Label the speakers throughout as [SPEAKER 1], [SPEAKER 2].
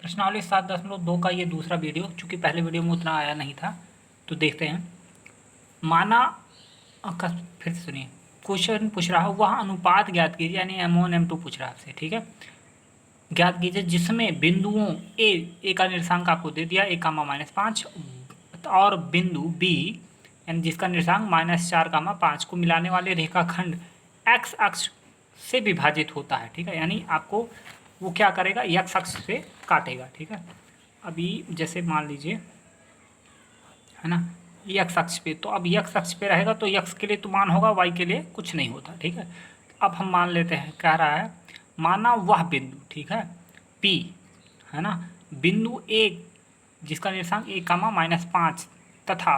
[SPEAKER 1] प्रश्नावली 7.2 का ये दूसरा वीडियो, चूँकि पहले वीडियो में उतना आया नहीं था तो देखते हैं। माना फिर से सुनिए, क्वेश्चन पूछ रहा है वह अनुपात ज्ञात कीजिए, यानी M1 M2 पूछ रहा है आपसे, ठीक है। ज्ञात कीजिए जिसमें बिंदुओं ए का निर्देशांक आपको दे दिया, a, -5 और बिंदु बी यानी जिसका निर्देशांक -4, 5 को मिलाने वाले रेखाखंड x अक्ष से विभाजित होता है, ठीक है। यानी आपको वो क्या करेगा, x अक्ष से काटेगा, ठीक है। अभी जैसे मान लीजिए, है ना, x अक्ष पे, तो अब x अक्ष पे रहेगा तो x के लिए तो मान होगा, y के लिए कुछ नहीं होता, ठीक है। अब हम मान लेते हैं, कह रहा है माना वह बिंदु, ठीक है, P, है ना, बिंदु A जिसका निर्देशांक a, -5 तथा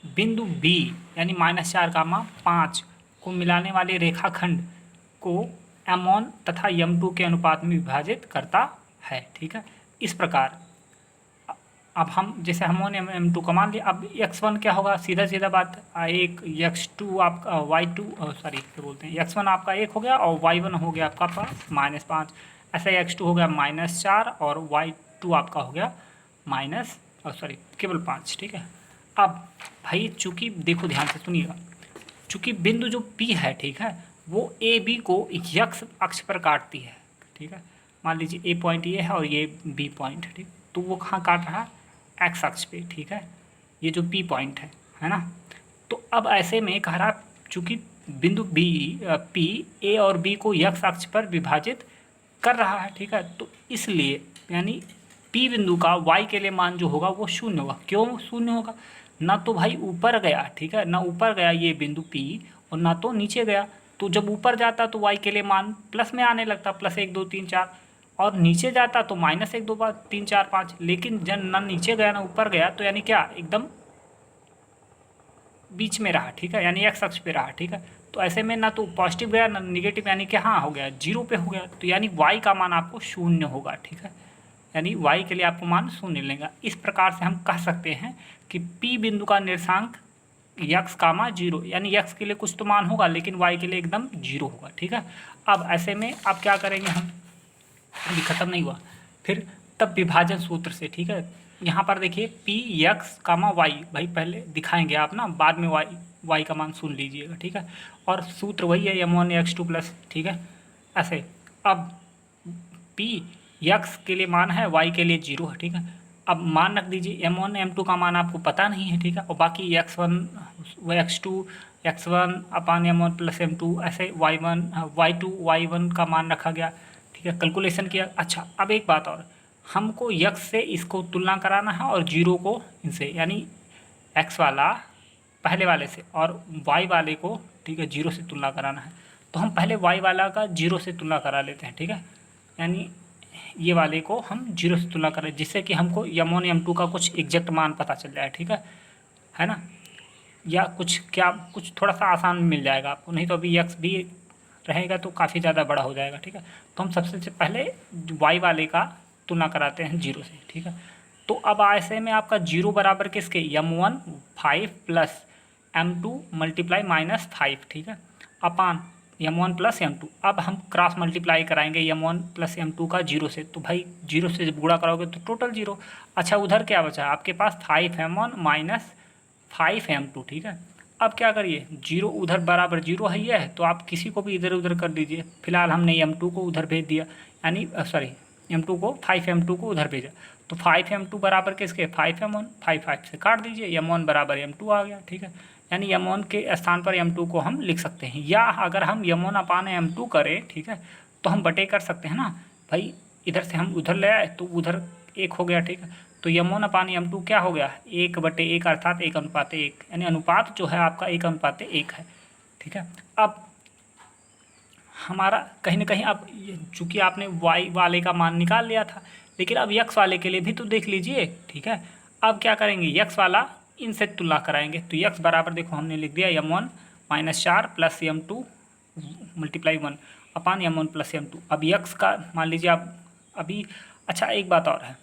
[SPEAKER 1] बिंदु B यानी -4, 5 को मिलाने वाले रेखाखंड को M1 तथा M2 के अनुपात में विभाजित करता है, ठीक है। इस प्रकार अब हम जैसे M1 M2 का मान लिया, अब x1 क्या होगा, सीधा सीधा बात, एक x2 आपका y2 सॉरी क्या बोलते हैं, x1 आपका 1 हो गया और y1 हो गया आपका -5, ऐसा x2 हो गया -4 और y2 आपका हो गया केवल 5, ठीक है। अब भाई चूंकि देखो ध्यान से सुनिएगा, चूंकि बिंदु जो P है, ठीक है, वो ए बी को x अक्ष पर काटती है, ठीक है। मान लीजिए A पॉइंट ये है और ये B पॉइंट, ठीक, तो वो कहाँ काट रहा है, x अक्ष पे, ठीक है, ये जो P पॉइंट है ना। तो अब ऐसे में कह रहा चूँकि बिंदु P A और B को x अक्ष पर विभाजित कर रहा है, ठीक है, तो इसलिए यानी P बिंदु का y के लिए मान जो होगा वो 0 होगा। क्यों 0 होगा, ना तो भाई ऊपर गया, ठीक है, ना ऊपर गया ये बिंदु P और ना तो नीचे गया। तो जब ऊपर जाता तो y के लिए मान प्लस में आने लगता, +1 2 3 4, और नीचे जाता तो -1 2 3 4 5। लेकिन जब ना नीचे गया ना ऊपर गया, तो यानी क्या, एकदम बीच में रहा, ठीक है, यानी x अक्ष पे रहा, ठीक है। तो ऐसे में ना तो पॉजिटिव गया ना निगेटिव, यानी कि हाँ हो गया 0 पे हो गया, तो यानी y का मान आपको 0 होगा, ठीक है, यानी y के लिए आपको मान 0 लेगा। इस प्रकार से हम कह सकते हैं कि P बिंदु का निर्देशांक x, 0, यानी x के लिए कुछ तो मान होगा लेकिन y के लिए एकदम 0 होगा, ठीक है। अब ऐसे में अब क्या करेंगे हम, अभी खत्म नहीं हुआ, फिर तब विभाजन सूत्र से, ठीक है। यहाँ पर देखिए P x, y, भाई पहले दिखाएंगे आप ना, बाद में y का मान सुन लीजिएगा, ठीक है। और सूत्र वही है M1 x2 प्लस, ठीक है, ऐसे। अब P x के लिए मान है, y के लिए 0 है, ठीक है। अब मान रख दीजिए M1 M2 का मान आपको पता नहीं है, ठीक है, और बाकी x1 x2 x1 अपान M1 प्लस M2, ऐसे y1 y2 y1 का मान रखा गया, ठीक है, कैलकुलेशन किया। अच्छा अब एक बात और, हमको x से इसको तुलना कराना है और 0 को इनसे, यानी x वाला पहले वाले से और y वाले को, ठीक है, 0 से तुलना कराना है। तो हम पहले y वाला का 0 से तुलना करा लेते हैं, ठीक है, यानी ये वाले को हम 0 से तुलना करें, जिससे कि हमको M1 M2 का कुछ एग्जैक्ट मान पता चल जाए, ठीक है ना, या कुछ थोड़ा सा आसान मिल जाएगा आपको, नहीं तो अभी x भी रहेगा तो काफ़ी ज़्यादा बड़ा हो जाएगा, ठीक है। तो हम सबसे पहले y वाले का तुलना कराते हैं 0 से, ठीक है। तो अब ऐसे में आपका 0 बराबर किसके, M1 5 प्लस M2 मल्टीप्लाई -5, ठीक है, अपान M1 प्लस M2। अब हम क्रॉस मल्टीप्लाई कराएंगे M1 प्लस M2 का 0 से, तो भाई 0 से जब गुणा कराओगे तो टोटल 0। अच्छा उधर क्या बचा है आपके पास, 5M1 माइनस 5M2, ठीक है। अब क्या करिए, 0 उधर बराबर 0 है, ये है तो आप किसी को भी इधर उधर कर दीजिए। फिलहाल हमने M2 को उधर भेज दिया, यानी सॉरी M2 को 5M2 को उधर भेजा, तो 5M2 बराबर किसके, 5M1, 5 से काट दीजिए, M1 बराबर M2 आ गया, ठीक है। यानी M1 के स्थान पर M2 को हम लिख सकते हैं, या अगर हम M1 अपान M2 करें, ठीक है, तो हम बटे कर सकते हैं ना भाई, इधर से हम उधर ले आए तो उधर 1 हो गया, ठीक है। तो M1 अपान M2 क्या हो गया, 1/1 अर्थात 1:1, यानी अनुपात जो है आपका 1:1 है, ठीक है। अब हमारा कहीं ना कहीं, अब चूँकि आपने y वाले का मान निकाल लिया था, लेकिन अब x वाले के लिए भी तो देख लीजिए, ठीक है। अब क्या करेंगे, x वाला इनसे तुलना कराएंगे, तो x बराबर देखो हमने लिख दिया M1 -4 प्लस M2 मल्टीप्लाई 1 अपान M1 प्लस M2। अब x का मान लीजिए आप अभी, अच्छा एक बात और है,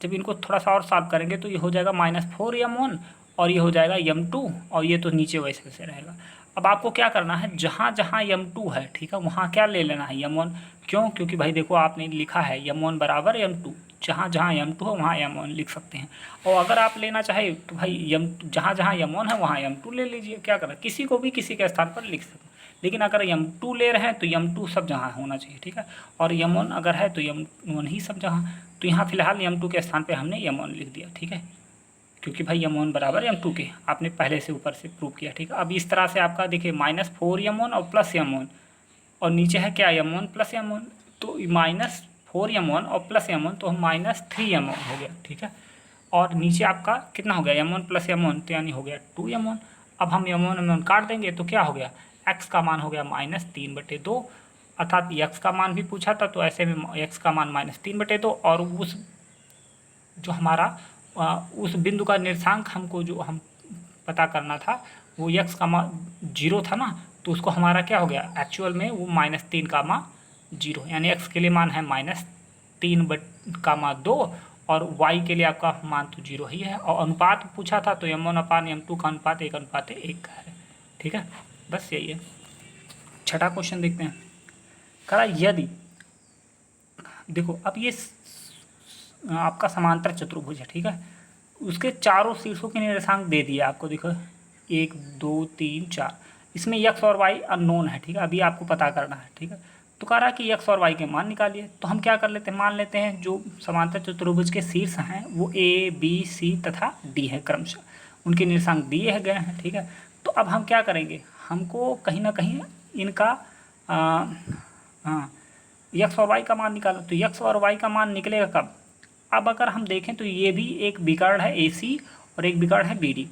[SPEAKER 1] जब इनको थोड़ा सा और सॉल्व करेंगे तो ये हो जाएगा -4M1 और ये हो जाएगा M2, और ये तो नीचे वैसे वैसे रहेगा। अब आपको क्या करना है, जहाँ जहाँ M2 है, ठीक है, वहाँ क्या ले लेना है M1। क्यों, क्योंकि भाई देखो आपने लिखा है M1 बराबर M2, जहाँ जहाँ m2 है वहाँ m1 लिख सकते हैं। और अगर आप लेना चाहे तो भाई जहाँ जहाँ m1 है वहाँ m2 ले लीजिए, क्या करें, किसी को भी किसी के स्थान पर लिख सकते हैं। लेकिन अगर m2 ले रहे हैं तो m2 सब जहाँ होना चाहिए, ठीक है। और m1 अगर है तो m1 ही सब जहाँ। तो यहाँ फिलहाल m2 के स्थान पर हमने m1 लिख दिया, ठीक है, क्योंकि भाई m1 बराबर m2 के आपने पहले से ऊपर से प्रूव किया, ठीक है। अब इस तरह से आपका देखिए -4m1 और +m1 और नीचे है क्या m1 + m1, तो -4m1 और +m1 तो -3m1 हो गया, ठीक है। और नीचे आपका कितना हो गया m1 + m1 तो यानी हो गया 2m1। अब हम m1 काट देंगे तो क्या हो गया, x का मान हो गया -3/2, अर्थात x का मान भी पूछा था तो ऐसे में x का मान -3/2 और उस जो हमारा उस बिंदु का निर्देशांक हमको जो हम पता करना था वो x का मान 0 था ना, तो उसको हमारा क्या हो गया एक्चुअल में वो -3, 0, यानी x के लिए मान है -3/2 और y के लिए आपका मान तो 0 ही है। और अनुपात पूछा था तो m1/m2 का अनुपात 1/1 का है, ठीक है। बस यही है। छठा क्वेश्चन देखते हैं। कहा यदि देखो अब ये आपका समांतर चतुर्भुज है, ठीक है, उसके चारों शीर्षों के निर्देशांक दे दिए आपको, देखो 1 2 3 4, इसमें x और y अननोन है, ठीक है, अभी आपको पता करना है, ठीक है। तो कह रहा है कि x और y के मान निकालिए। तो हम क्या कर लेते हैं, मान लेते हैं जो समांतर चतुर्भुज के शीर्ष हैं वो a b c तथा d है, क्रमशः उनके निर्देशांक दिए गए हैं, ठीक है। तो अब हम क्या करेंगे, हमको कहीं ना कहीं इनका x और y का मान निकालो। तो x और y का मान निकलेगा कब, अब अगर हम देखें तो ये भी एक विकर्ण है AC और एक विकर्ण है BD।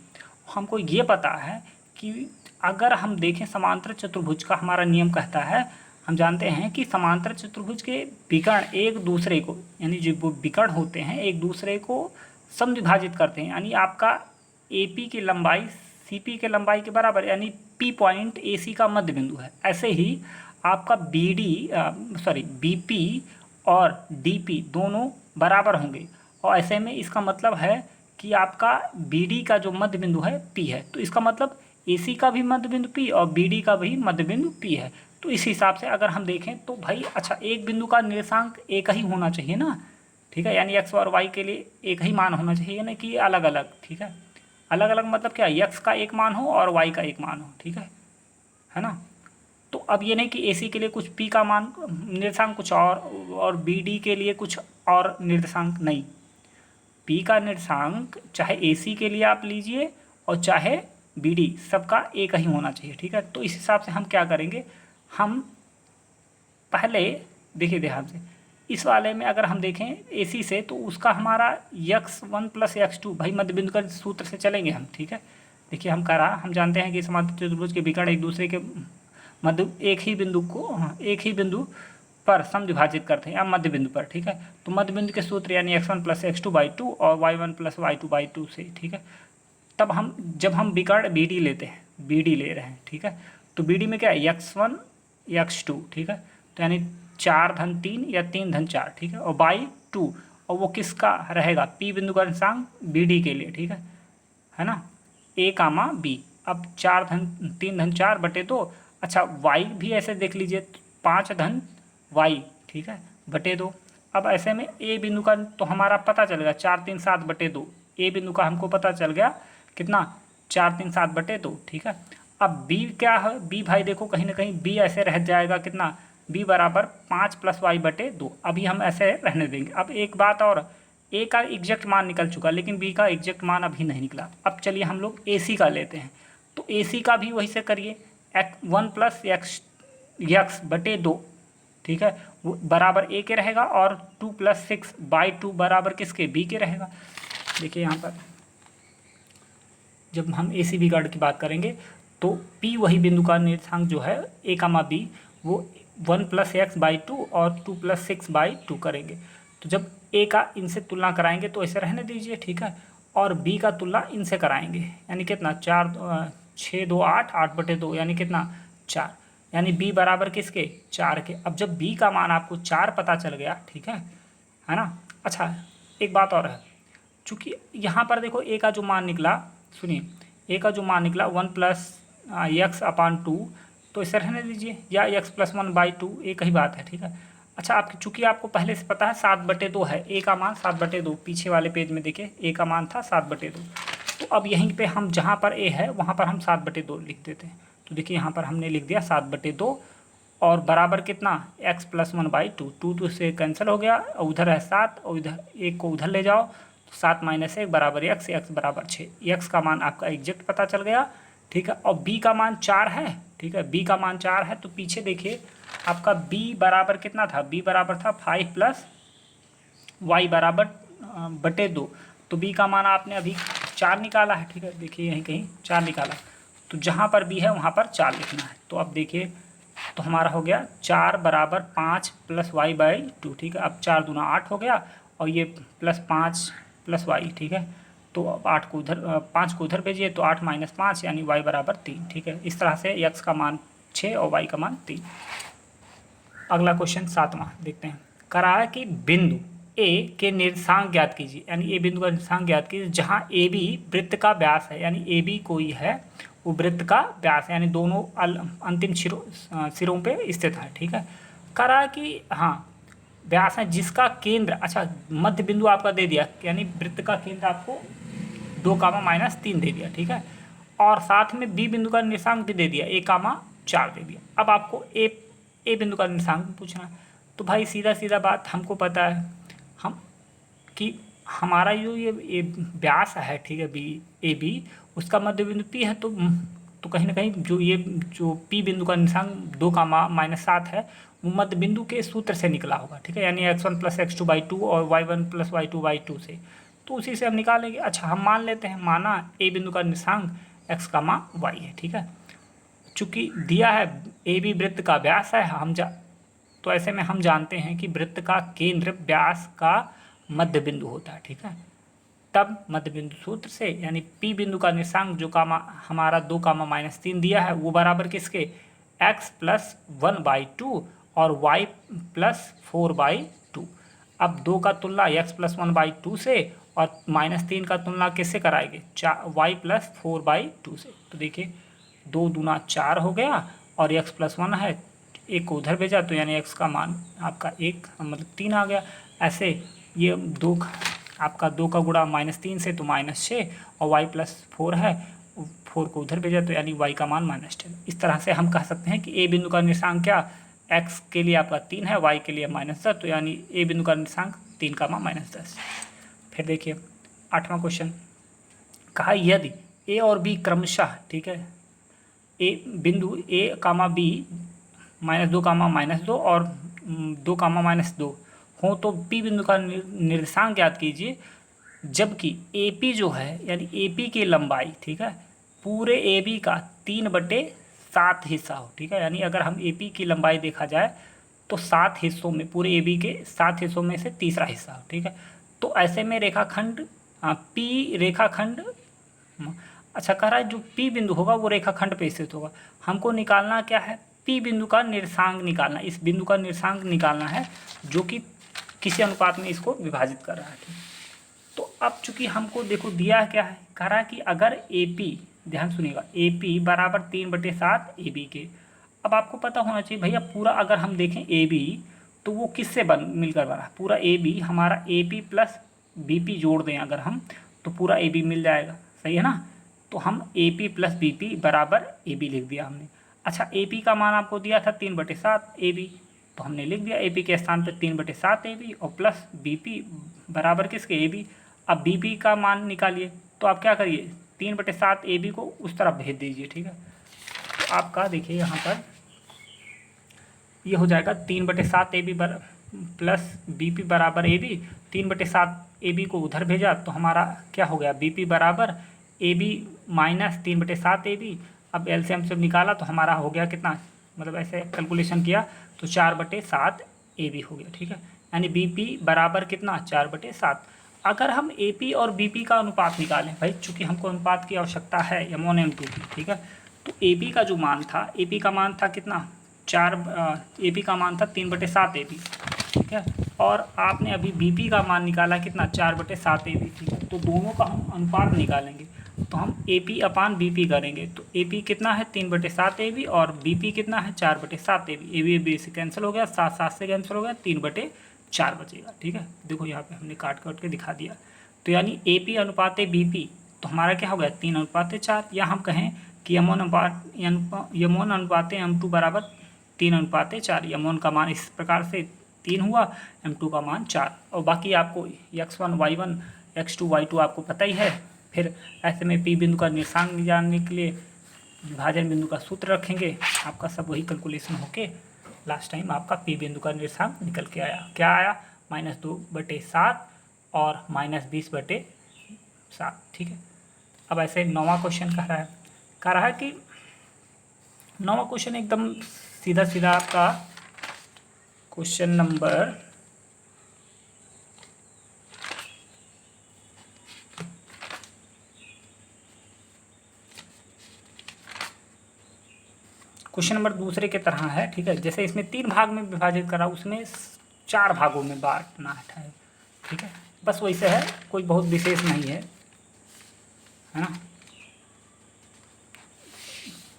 [SPEAKER 1] हमको ये पता है कि अगर हम देखें समांतर चतुर्भुज का हमारा नियम कहता है, हम जानते हैं कि समांतर चतुर्भुज के विकर्ण एक दूसरे को, यानी जो वो विकर्ण होते हैं एक दूसरे को समविभाजित करते हैं, यानी आपका AP की लंबाई CP के लंबाई के बराबर, यानी P पॉइंट AC का मध्य बिंदु है। ऐसे ही आपका BP और DP दोनों बराबर होंगे और ऐसे में इसका मतलब है कि आपका BD का जो मध्य बिंदु है P है, तो इसका मतलब AC का भी मध्य बिंदु P और BD का भी मध्य बिंदु P है। तो इस हिसाब से अगर हम देखें तो भाई अच्छा एक बिंदु का निर्देशांक एक ही होना चाहिए ना, ठीक है, यानी x और y के लिए एक ही मान होना चाहिए ना कि अलग अलग, ठीक है। अलग अलग मतलब क्या, x का एक मान हो और y का एक मान हो, ठीक है ना। तो अब ये नहीं कि AC के लिए कुछ P का मान निर्देशांक कुछ और BD के लिए कुछ और निर्देशांक नहीं। P का निर्देशांक चाहे AC के लिए आप लीजिए और चाहे BD, सबका एक ही होना चाहिए, ठीक है। तो इस हिसाब से हम क्या करेंगे, हम पहले देखिए ध्यान से इस वाले में अगर हम देखें AC से तो उसका हमारा x1 + x2 भाई मध्य बिंदु का सूत्र से चलेंगे हम, ठीक है। देखिए हम जानते हैं कि समांतर चतुर्भुज के विकर्ण एक दूसरे के मध्य एक ही बिंदु पर समविभाजित करते हैं या मध्य बिंदु पर, ठीक है। तो मध्य बिंदु के सूत्र यानी x1 + x2/2 और y1 + y2/2 से, ठीक है। तब जब हम विकर्ण BD लेते हैं, BD ले रहे हैं, ठीक है, तो BD में क्या है x1 x2, ठीक है, तो यानी 4-3 या 3-4, ठीक है, और by2 और वो किसका रहेगा, P बिंदु का निर्देशांक BD के लिए, ठीक है ना, A, B। अब 4-3-4/2, अच्छा y भी ऐसे देख लीजिए 5-y, ठीक है, /2। अब ऐसे में A बिंदु का तो हमारा पता चल गया 4-3-7/2, A बिंदु का हमको पता चल गया कितना 4-3-7/2, ठीक है। अब B क्या है, B भाई देखो कहीं ना कहीं B ऐसे रह जाएगा कितना, B बराबर 5 + y/2, अभी हम ऐसे रहने देंगे। अब एक बात और, A का एग्जैक्ट मान निकल चुका लेकिन B का एग्जैक्ट मान अभी नहीं निकला। अब चलिए हम लोग AC का लेते हैं, तो AC का भी वही से करिए 1 + x/2, ठीक है, वो बराबर A के रहेगा और 2 + 6/2 बराबर किसके, B के रहेगा। देखिए यहाँ पर जब हम AC विकर्ण की बात करेंगे तो P वही बिंदु का निर्देशांक जो है A, B वो 1 + x/2 और 2 + 6/2 करेंगे। तो जब A का इनसे तुलना कराएंगे तो ऐसे रहने दीजिए, ठीक है, और B का तुलना इनसे कराएंगे यानी कितना 6 2 8 8/2 यानी कितना 4, यानी B बराबर किसके 4 के। अब जब B का मान आपको 4 पता चल गया, ठीक है ना। अच्छा एक बात और है, चूँकि यहाँ पर देखो A का जो मान निकला, सुनिए A का जो मान निकला 1 + x/2, तो इसे रहने दीजिए, या x + 1/2 एक ही बात है, ठीक है। अच्छा, आपकी चूंकि आपको पहले से पता है 7/2 है, ए का मान 7/2, पीछे वाले पेज में देखिए ए का मान था 7/2। तो अब यहीं पे हम जहाँ पर ए है वहाँ पर हम 7/2 लिख देते हैं। तो देखिए यहाँ पर हमने लिख दिया 7/2 और बराबर कितना x + 1/2, 2 से कैंसिल हो गया और उधर है 7 और इधर 1 को उधर ले जाओ तो 7 - 1 बराबर x, x बराबर 6। x का मान आपका एग्जैक्ट पता चल गया, ठीक है। और b का मान 4 है, ठीक है, b का मान 4 है। तो पीछे देखिए आपका b बराबर कितना था, b बराबर था 5 + y बराबर बटे 2। तो b का मान आपने अभी 4 निकाला है, ठीक है, देखिए यहीं कहीं 4 निकाला। तो जहाँ पर b है वहाँ पर 4 लिखना है। तो अब देखिए तो हमारा हो गया 4 बराबर 5 + y/2, ठीक है। अब 4 दूना 8 हो गया और ये +5 + y, ठीक है। तो अब 8 को उधर 5 को उधर भेजिए तो 8 - 5 यानी y बराबर 3, ठीक है। इस तरह से x का मान 6 और y का मान 3। अगला क्वेश्चन 7वां देखते हैं। कराया कि बिंदु ए के निर्देशांक ज्ञात कीजिए, यानी ए बिंदु का निर्देशांक ज्ञात कीजिए जहाँ ए बी वृत्त का व्यास है, यानी ए बी कोई है वो वृत्त का व्यास है, यानी दोनों अंतिम सिरों पे स्थित है, ठीक है। करा कि हाँ व्यास है जिसका केंद्र, अच्छा मध्य बिंदु आपका दे दिया, यानी वृत्त का केंद्र आपको 2, -3 दे दिया, ठीक है। और साथ में बी बिंदु का निर्देशांक भी दे दिया 1, 4 दे दिया। अब आपको ए बिंदु का निर्देशांक पूछना है। तो भाई सीधा सीधा बात हमको पता है हम कि हमारा जो ये व्यास है, ठीक है, ए बी उसका मध्य बिंदु पी है। तो कहीं ना कहीं जो पी बिंदु का निर्देशांक 2, -7 है वो मध्य बिंदु के सूत्र से निकला होगा, ठीक है, यानी x1 + x2/2 और y1 + y2/2 से। तो उसी से हम निकालेंगे। अच्छा हम मान लेते हैं, माना ए बिंदु का निर्देशांक x, y है, ठीक है। चूंकि दिया है ए बी वृत्त का व्यास है, तो ऐसे में हम जानते हैं कि वृत्त का केंद्र व्यास का मध्य बिंदु होता है, ठीक है। तब मध्य बिंदु सूत्र से यानी पी बिंदु का निर्देशांक जो हमारा 2, -3 दिया है वो बराबर किसके x + 1/2 और y + 4/2। अब 2 का तुलना x + 1/2 से और -3 का तुलना किससे कराएंगे, y + 4/2 से। तो देखिए 2 दूना 4 हो गया और x + 1 है, 1 को उधर भेजा तो यानी x का मान आपका 1 मतलब 3 आ गया। ऐसे ये 2 आपका 2 का गुणा -3 से तो -6 और y + 4 है, 4 को उधर भेजा तो यानी y का मान -10। इस तरह से हम कह सकते हैं कि ए बिंदु का निर्देशांक क्या x के लिए आपका 3 है, y के लिए -10, तो यानी ए बिंदु का निर्देशांक 3 का मान -10। फिर देखिए 8वां क्वेश्चन कहा यदि ए और बी क्रमशः, ठीक है, ए बिंदु ए, बी -2, -2 और 2, -2 हो तो पी बिंदु का निर्देशांक ज्ञात कीजिए जबकि ए पी जो है यानी ए पी की लंबाई, ठीक है, पूरे ए बी का 3/7 हिस्सा हो, ठीक है। यानी अगर हम ए पी की लंबाई देखा जाए तो 7 हिस्सों में, पूरे ए बी के 7 हिस्सों में से तीसरा हिस्सा हो, ठीक है। तो ऐसे में रेखाखंड पी रेखाखंड, अच्छा कह रहा है जो पी बिंदु होगा वो रेखाखंड पे स्थित होगा। हमको निकालना क्या है, पी बिंदु का निर्देशांक निकालना, इस बिंदु का निर्देशांक निकालना है जो कि किसी अनुपात में इसको विभाजित कर रहा है, ठीक। तो अब चूंकि हमको देखो दिया क्या है, कह रहा है कि अगर ए पी, ध्यान सुनिएगा, ए पी बराबर 3/7 ए बी के। अब आपको पता होना चाहिए भैया पूरा अगर हम देखें ए बी तो वो किससे मिलकर बना है, पूरा ए बी हमारा ए पी + बी पी जोड़ दें अगर हम तो पूरा ए बी मिल जाएगा, सही है ना। तो हम ए पी + बी पी बराबर ए बी लिख दिया हमने। अच्छा ए पी का मान आपको दिया था 3/7 ए बी, तो हमने लिख दिया ए पी के स्थान पर 3/7 ए बी और प्लस बी पी बराबर किसके ए बी। अब बी पी का मान निकालिए तो आप क्या करिए 3/7 ए बी को उस तरफ भेज दीजिए, ठीक है। तो आपका देखिए यहाँ पर ये हो जाएगा 3/7 A B plus B P बराबर ए बी, 3/7 ए बी को उधर भेजा तो हमारा क्या हो गया बी पी बराबर ए बी -3/7 ए बी। अब एलसीएम से निकाला तो हमारा हो गया कितना, मतलब ऐसे कैलकुलेशन किया तो 4/7 ए बी हो गया, ठीक है। यानी बी पी बराबर कितना 4/7। अगर हम ए पी और बी पी का अनुपात निकालें भाई, चूँकि हमको अनुपात की आवश्यकता है M1 M2 की, ठीक है। तो ए पी का जो मान था, ए पी का मान था कितना ए पी का मान था 3/7 ए बी, ठीक है। और आपने अभी बी पी का मान निकाला कितना 4/7 ए बी, ठीक है। तो दोनों का हम अनुपात निकालेंगे। तो हम A P upon B P करेंगे। तो ए पी कितना है 3/7 ए बी, और बी पी कितना है 4/7 ए बी। ए बी से कैंसिल हो गया, 7 से कैंसिल हो गया, 3/4 बचेगा। ठीक है, देखो यहाँ पे हमने काट के दिखा दिया। तो यानी ए पी अनुपात बी पी, तो हमारा क्या हो गया 3/4, या हम कहें कि यम वन अनुपात M2 बराबर 3/4। यम1 का मान इस प्रकार से 3 हुआ, M2 का मान 4। और बाकी आपको x1 y1 x2 y2 आपको पता ही है। फिर ऐसे में पी बिंदु का निर्देशांक जानने के लिए विभाजन बिंदु का सूत्र रखेंगे, आपका सब वही कैलकुलेशन होके लास्ट टाइम आपका पी बिंदु का निर्देशांक निकल के आया। क्या आया? -2/7 और -20/7। ठीक है, अब ऐसे 9वां क्वेश्चन कह रहा है कि 9वां क्वेश्चन एकदम सीधा सीधा आपका क्वेश्चन नंबर 2 के तरह है। ठीक है, जैसे इसमें 3 भाग में विभाजित करा, उसमें 4 भागों में बांटना है। ठीक है, बस वैसे है, कोई बहुत विशेष नहीं है ना।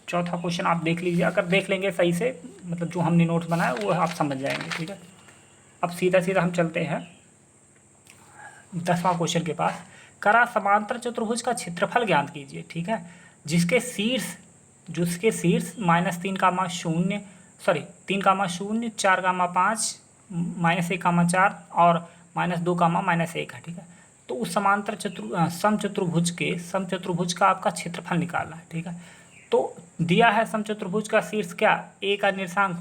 [SPEAKER 1] चौथा क्वेश्चन आप देख लीजिए, अगर देख लेंगे सही से, मतलब जो हमने नोट्स बनाया वो आप समझ जाएंगे। ठीक है, अब सीधा सीधा हम चलते हैं 10वां क्वेश्चन के पास। करा समांतर चतुर्भुज का क्षेत्रफल ज्ञात कीजिए। ठीक है, जिसके शीर्ष -3, 0 सॉरी 3, 0 4, 5 -1, 4 और -2, -1 है। ठीक है, तो उस समांतर समचतुर्भुज का आपका क्षेत्रफल निकालना है। ठीक है, तो दिया है समचतुर्भुज का शीर्ष क्या, ए का निर्देशांक,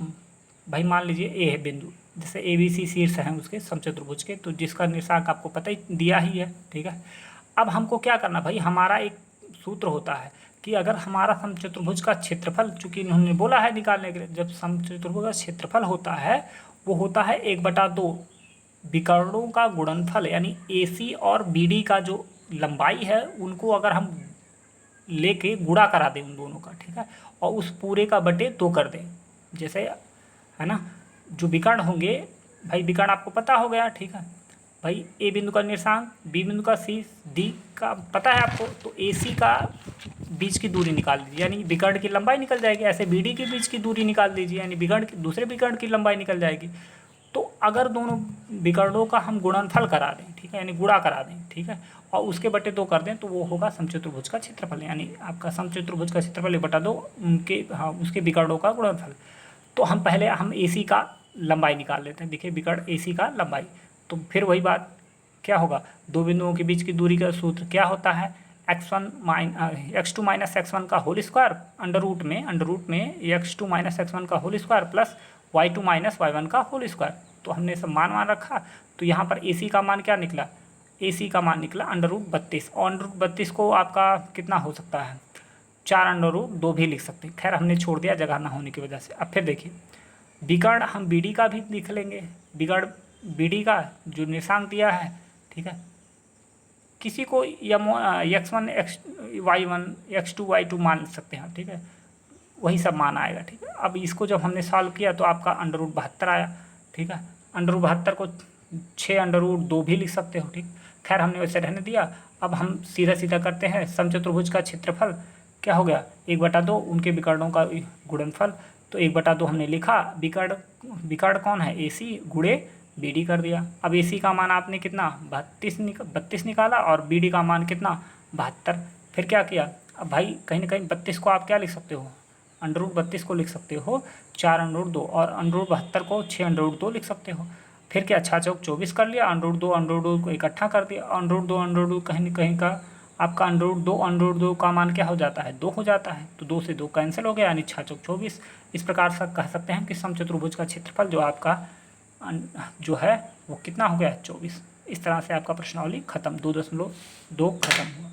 [SPEAKER 1] भाई मान लीजिए ए है बिंदु, जैसे ए बी सी शीर्ष हैं उसके समचतुर्भुज के, तो जिसका निर्देशांक आपको पता ही दिया ही है। ठीक है, अब हमको क्या करना भाई, हमारा एक सूत्र होता है कि अगर हमारा समचतुर्भुज का क्षेत्रफल, चूंकि इन्होंने बोला है निकालने के लिए, जब समचतुर्भुज का क्षेत्रफल होता है वो होता है 1/2 विकर्णों का गुणनफल, यानी AC और BD का जो लंबाई है उनको अगर हम लेके गुणा करा दें उन दोनों का। ठीक है, और उस पूरे का बटे 2 कर दें, जैसे है ना, जो विकर्ण होंगे भाई, विकर्ण आपको पता हो गया। ठीक है भाई, ए बिंदु का निर्देशांक, बी बिंदु का शीर्ष, डी का पता है आपको, तो AC का बीच की दूरी निकाल लीजिए, यानी विकर्ण की लंबाई निकल जाएगी। ऐसे BD के बीच की दूरी निकाल दीजिए, यानी दूसरे विकर्ण की लंबाई निकल जाएगी। तो अगर दोनों विकर्णों का हम गुणनफल करा दें, ठीक है, यानी गुणा करा दें, ठीक है, और उसके बटे 2 कर दें, तो वो होगा समचतुर्भुज का क्षेत्रफल, यानी आपका समचतुर्भुज का क्षेत्रफल 1/2 उनके उसके विकर्णों का गुणनफल। तो हम पहले AC का लंबाई निकाल लेते हैं। देखिए विकर्ण AC का लंबाई, तो फिर वही बात क्या होगा, दो बिंदुओं के बीच की दूरी का सूत्र क्या होता है, x2 - x1 का होल स्क्वायर अंडर रूट में x2 - x1 का whole square plus y2 - y1 का होल स्क्वायर। तो हमने सब मान रखा, तो यहाँ पर AC का मान क्या निकला, AC का मान निकला √32, और √32 को आपका कितना हो सकता है, 4√2 भी लिख सकते हैं। खैर हमने छोड़ दिया जगह ना होने की वजह से। अब फिर देखिए विकर्ण हम BD का भी लिख लेंगे, विकर्ण BD का जो निर्देशांक दिया है, ठीक है, किसी को x1 y1 x2 y2 मान सकते हैं। ठीक है, वही सब मान आएगा। ठीक है, अब इसको जब हमने सॉल्व किया तो आपका √72 आया। ठीक है, √72 को 6√2 भी लिख सकते हो। ठीक, खैर हमने वैसे रहने दिया। अब हम सीधा सीधा करते हैं, समचतुर्भुज का क्षेत्रफल क्या हो गया, 1/2 उनके विकर्णों का गुणनफल, तो 1/2 हमने लिखा, विकर्ण कौन है, AC गुणे BD कर दिया। अब AC का मान आपने कितना 32 निकाला, और BD का मान कितना 72। फिर क्या किया, अब भाई कहीं ना कहीं 32 को आप क्या लिख सकते हो, √32 को लिख सकते हो 4√2, और √72 को 6√2 लिख सकते हो। फिर क्या 6 चौक 24 कर लिया, √2 को इकट्ठा कर दिया, √2 कहीं ना कहीं का आपका √2 का मान क्या हो जाता है, 2 हो जाता है, तो 2 से 2 कैंसिल हो गया, यानी 6 चौक 24। इस प्रकार से कह सकते हैं कि समचतुर्भुज का क्षेत्रफल जो आपका जो है वो कितना हो गया, 24। इस तरह से आपका प्रश्नावली खत्म, 2.2 खत्म हुआ।